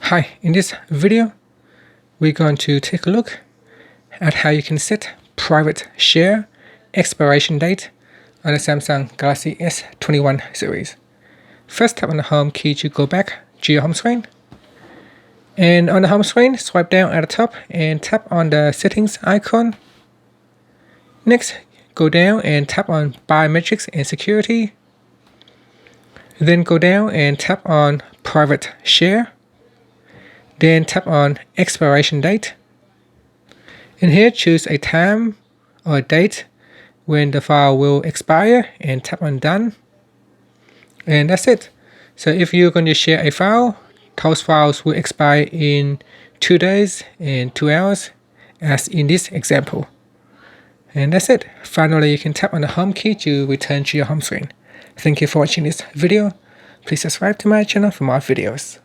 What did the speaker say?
Hi, in this video, we're going to take a look at how you can set private share expiration date on the Samsung Galaxy S21 series. First, tap on the home key to go back to your home screen. And on the home screen, swipe down at the top and tap on the settings icon. Next, go down and tap on biometrics and security. Then go down and tap on private share. Then tap on expiration date. And here choose a time or a date when the file will expire and tap on done. And that's it. So if you're going to share a file, those files will expire in 2 days and 2 hours, as in this example. And that's it. Finally, you can tap on the home key to return to your home screen. Thank you for watching this video. Please subscribe to my channel for more videos.